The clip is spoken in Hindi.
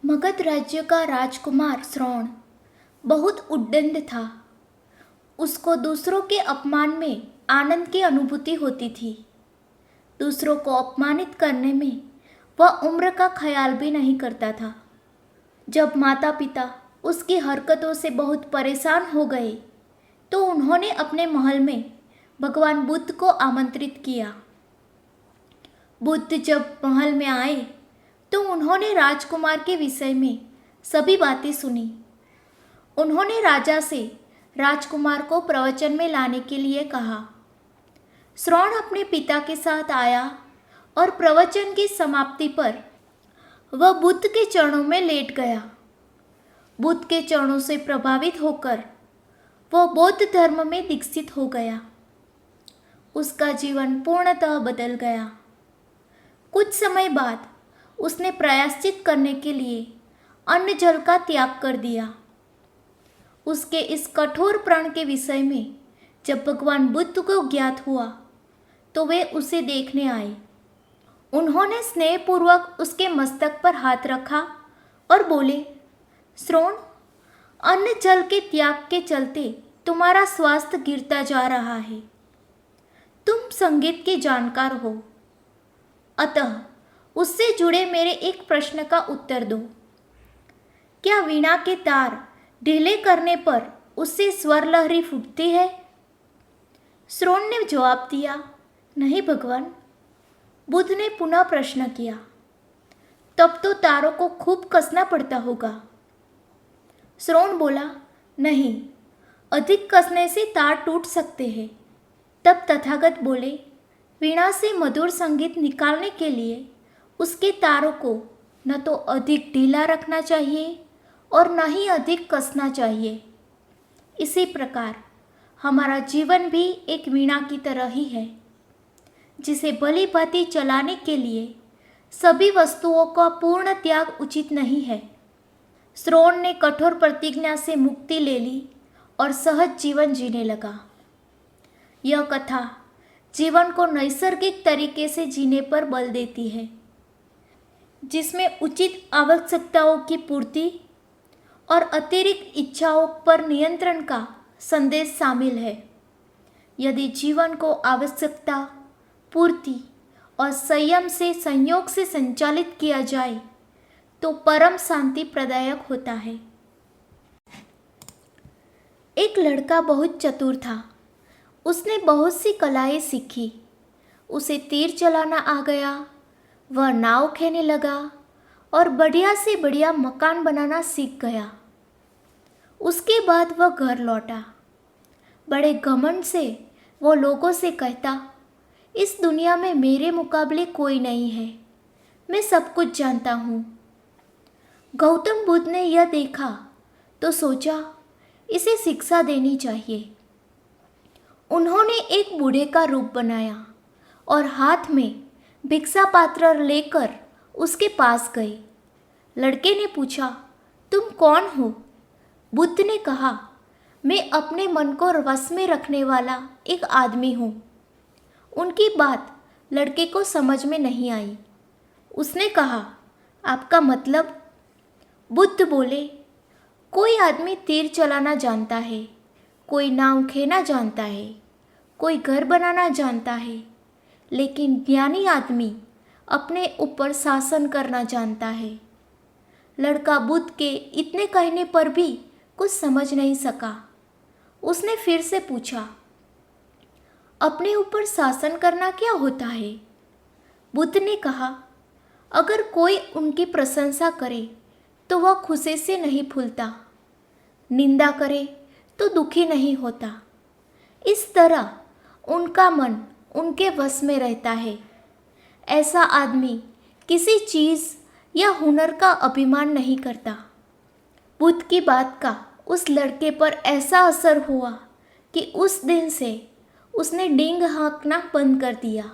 मगध राज्य का राजकुमार श्रवण बहुत उद्दंड था। उसको दूसरों के अपमान में आनंद की अनुभूति होती थी। दूसरों को अपमानित करने में वह उम्र का ख्याल भी नहीं करता था। जब माता पिता उसकी हरकतों से बहुत परेशान हो गए तो उन्होंने अपने महल में भगवान बुद्ध को आमंत्रित किया। बुद्ध जब महल में आए तो उन्होंने राजकुमार के विषय में सभी बातें सुनी। उन्होंने राजा से राजकुमार को प्रवचन में लाने के लिए कहा। श्रवण अपने पिता के साथ आया और प्रवचन की समाप्ति पर वह बुद्ध के चरणों में लेट गया। बुद्ध के चरणों से प्रभावित होकर वह बौद्ध धर्म में दीक्षित हो गया। उसका जीवन पूर्णतः बदल गया। कुछ समय बाद उसने प्रायश्चित करने के लिए अन्न जल का त्याग कर दिया। उसके इस कठोर प्रण के विषय में जब भगवान बुद्ध को ज्ञात हुआ तो वे उसे देखने आए। उन्होंने स्नेहपूर्वक उसके मस्तक पर हाथ रखा और बोले, श्रवण, अन्न जल के त्याग के चलते तुम्हारा स्वास्थ्य गिरता जा रहा है। तुम संगीत के जानकार हो, अतः उससे जुड़े मेरे एक प्रश्न का उत्तर दो। क्या वीणा के तार ढीले करने पर उससे स्वर लहरी फूटती है? श्रवण ने जवाब दिया, नहीं भगवान। बुद्ध ने पुनः प्रश्न किया, तब तो तारों को खूब कसना पड़ता होगा। श्रवण बोला, नहीं, अधिक कसने से तार टूट सकते हैं। तब तथागत बोले, वीणा से मधुर संगीत निकालने के लिए उसके तारों को न तो अधिक ढीला रखना चाहिए और न ही अधिक कसना चाहिए। इसी प्रकार हमारा जीवन भी एक वीणा की तरह ही है, जिसे भली भांति चलाने के लिए सभी वस्तुओं का पूर्ण त्याग उचित नहीं है। श्रवण ने कठोर प्रतिज्ञा से मुक्ति ले ली और सहज जीवन जीने लगा। यह कथा जीवन को नैसर्गिक तरीके से जीने पर बल देती है, जिसमें उचित आवश्यकताओं की पूर्ति और अतिरिक्त इच्छाओं पर नियंत्रण का संदेश शामिल है। यदि जीवन को आवश्यकता, पूर्ति और संयम से संयोग से संचालित किया जाए तो परम शांति प्रदायक होता है। एक लड़का बहुत चतुर था। उसने बहुत सी कलाएं सीखी। उसे तीर चलाना आ गया, वह नाव खेने लगा और बढ़िया से बढ़िया मकान बनाना सीख गया। उसके बाद वह घर लौटा। बड़े घमंड से वो लोगों से कहता, इस दुनिया में मेरे मुकाबले कोई नहीं है, मैं सब कुछ जानता हूँ। गौतम बुद्ध ने यह देखा तो सोचा, इसे शिक्षा देनी चाहिए। उन्होंने एक बूढ़े का रूप बनाया और हाथ में भिक्षा पात्र लेकर उसके पास गए। लड़के ने पूछा, तुम कौन हो? बुद्ध ने कहा, मैं अपने मन को वश में रखने वाला एक आदमी हूँ। उनकी बात लड़के को समझ में नहीं आई। उसने कहा, आपका मतलब? बुद्ध बोले, कोई आदमी तीर चलाना जानता है, कोई नाव खेना जानता है, कोई घर बनाना जानता है, लेकिन ज्ञानी आदमी अपने ऊपर शासन करना जानता है। लड़का बुद्ध के इतने कहने पर भी कुछ समझ नहीं सका। उसने फिर से पूछा, अपने ऊपर शासन करना क्या होता है? बुद्ध ने कहा, अगर कोई उनकी प्रशंसा करे तो वह खुशी से नहीं फूलता, निंदा करे तो दुखी नहीं होता। इस तरह उनका मन उनके वश में रहता है। ऐसा आदमी किसी चीज़ या हुनर का अभिमान नहीं करता। बुद्ध की बात का उस लड़के पर ऐसा असर हुआ कि उस दिन से उसने डींग हाँकना बंद कर दिया।